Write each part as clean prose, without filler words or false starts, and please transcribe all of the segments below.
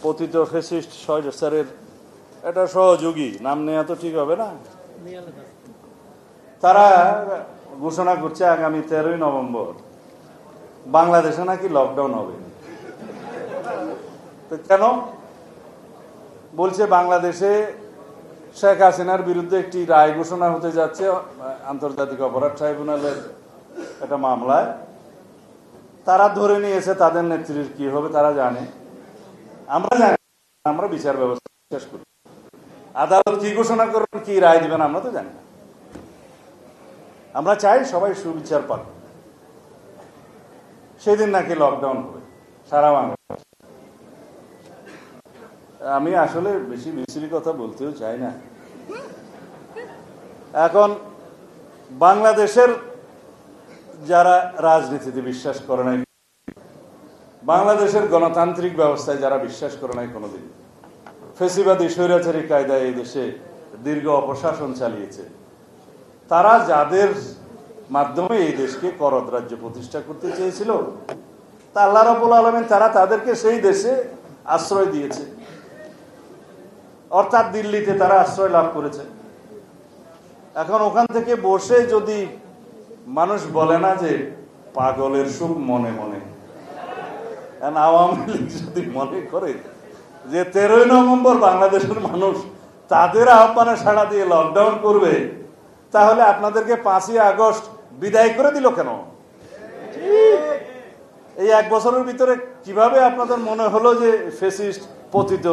পতিত ফ্যাসিস্ট স্যারের একটা সহযোগী নাম নেওয়া তো ঠিক হবে না। তারা ঘোষণা করছে আগামী 13ই নভেম্বর বাংলাদেশে নাকি লকডাউন হবে। তো কেন বলছে? বাংলাদেশে শেখ হাসিনার বিরুদ্ধে একটি রায় ঘোষণা হতে যাচ্ছে আন্তর্জাতিক অপরাধ ট্রাইব্যুনালের একটা মামলায়। তারা ধরে নিয়েছে তাদের নেত্রীর কি হবে তারা জানে, আমরা জানি। আমরা বিচার ব্যবস্থা শেষ করি, আদালত কি ঘোষণা করবেন, কি রায় দিবেন আমরা তো জানি না। আমরা চাই সবাই সুবিচার পাক। সেদিন নাকি লকডাউন হবে সারা বাংলাদেশ। আমি আসলে বেশি বিশ্রী কথা বলতেও চাই না। এখন বাংলাদেশের যারা রাজনীতিতে বিশ্বাস করে নাই, বাংলাদেশের গণতান্ত্রিক ব্যবস্থায় যারা বিশ্বাস করে নাই কোনোদিন, ফেসিবাদী স্বৈরাচারী কায়দায় এই দেশে দীর্ঘ অপশাসন চালিয়েছে, তারা যাদের মাধ্যমে এই দেশকে করদ রাজ্য প্রতিষ্ঠা করতে চেয়েছিল, তা আল্লাহ রাব্বুল আলামিন তারা তাদেরকে সেই দেশে আশ্রয় দিয়েছে। অর্থাৎ দিল্লিতে তারা আশ্রয় লাভ করেছে। এখন ওখান থেকে বসে যদি মানুষ বলে না যে পাগলের সুখ মনে মনে, আওয়ামী লীগ যদি মনে করে যে 13ই নভেম্বর বাংলাদেশের মানুষ তাদের আহ্বানে সাড়া দিয়ে লকডাউন করবে, তাহলে আপনাদেরকে 5ই আগস্ট বিদায় করে দিল কেন? এই এক বছরের ভিতরে কিভাবে আপনাদের মনে হলো যে ফ্যাসিস্ট পতিত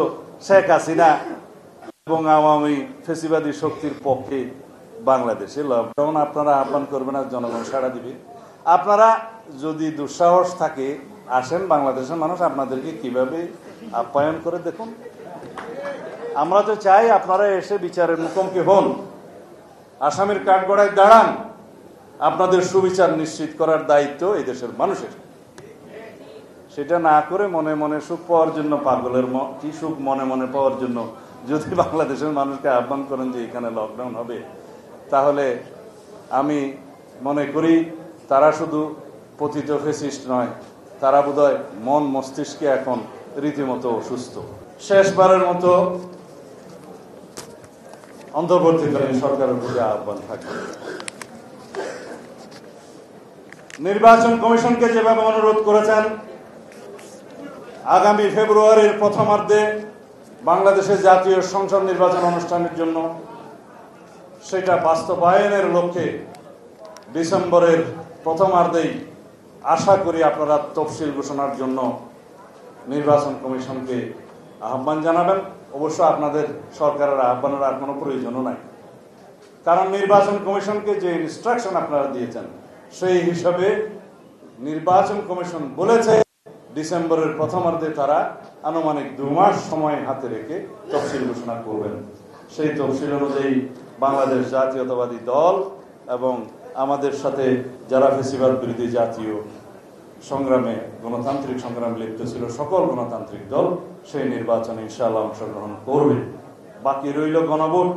শেখ হাসিনা এবং আওয়ামী ফ্যাসিবাদী শক্তির পক্ষে বাংলাদেশে লকডাউন আপনারা আহ্বান করবেন আর জনগণ সাড়া দিবে? আপনারা যদি দুঃসাহস থাকে আসেন, বাংলাদেশের মানুষ আপনাদেরকে কিভাবে আপ্যায়ন করে দেখুন। আমরা তো চাই আপনারা এসে বিচারের মুখোমুখি হন, আসামির কাঠগড়ায় দাঁড়ান। আপনাদের সুবিচার নিশ্চিত করার দায়িত্ব এই দেশের মানুষের। সেটা না করে মনে মনে সুখ পাওয়ার জন্য, পাগলের কি সুখ মনে মনে পাওয়ার জন্য যদি বাংলাদেশের মানুষকে আহ্বান করেন যে এখানে লকডাউন হবে, তাহলে আমি মনে করি তারা শুধু পতিত ফ্যাসিস্ট নয়, তারা বোধহয় মন মস্তিষ্কে এখন রীতিমতো অসুস্থ। শেষবারের মতো অন্তর্বর্তীকালীন সরকারের প্রতি আহ্বান থাকবে, নির্বাচন কমিশনকে যেভাবে অনুরোধ করেছেন আগামী ফেব্রুয়ারির প্রথমার্ধে বাংলাদেশের জাতীয় সংসদ নির্বাচন অনুষ্ঠানের জন্য, সেটা বাস্তবায়নের লক্ষ্যে ডিসেম্বরের প্রথমার্ধেই আশা করি আপনারা তফসিল ঘোষণার জন্য নির্বাচন কমিশনকে আহ্বান জানাবেন। অবশ্য আপনাদের সরকারের আহ্বানের আর কোনো প্রয়োজনও নাই, কারণ নির্বাচন কমিশনকে যে ইনস্ট্রাকশন আপনারা দিয়েছেন সেই হিসাবে নির্বাচন কমিশন বলেছে ডিসেম্বরের প্রথমার্ধে তারা আনুমানিক 2 মাস সময় হাতে রেখে তফসিল ঘোষণা করবেন। সেই তফসিল অনুযায়ী বাংলাদেশ জাতীয়তাবাদী দল এবং আমাদের সাথে যারা ফ্যাসিবাদ বিরোধী জাতীয় সংগ্রামে গণতান্ত্রিক সংগ্রামে লিপ্ত ছিল সকল গণতান্ত্রিক দল সেই নির্বাচনে ইনশাআল্লাহ অংশগ্রহণ করবে। বাকি রইল গণভোট।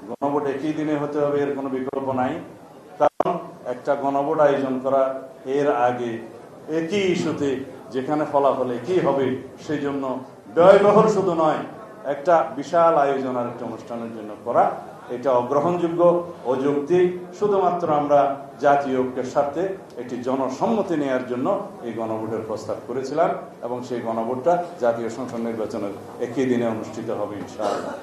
গণভোট একই দিনে হতে হবে, এর কোনো বিকল্প নাই। কারণ একটা গণভোট আয়োজন করা এর আগে একই ইস্যুতে যেখানে ফলাফল একই হবে, সেই জন্য ব্যয়বহুল শুধু নয়, একটা বিশাল আয়োজন আর একটা অনুষ্ঠানের জন্য করা এটা অগ্রহণযোগ্য, অযৌক্তিক। শুধুমাত্র আমরা জাতীয় ঐক্যের স্বার্থে একটি জনসম্মতি নেওয়ার জন্য এই গণভোটের প্রস্তাব করেছিলাম এবং সেই গণভোটটা জাতীয় সংসদ নির্বাচনের একই দিনে অনুষ্ঠিত হবে ইনশাআল্লাহ।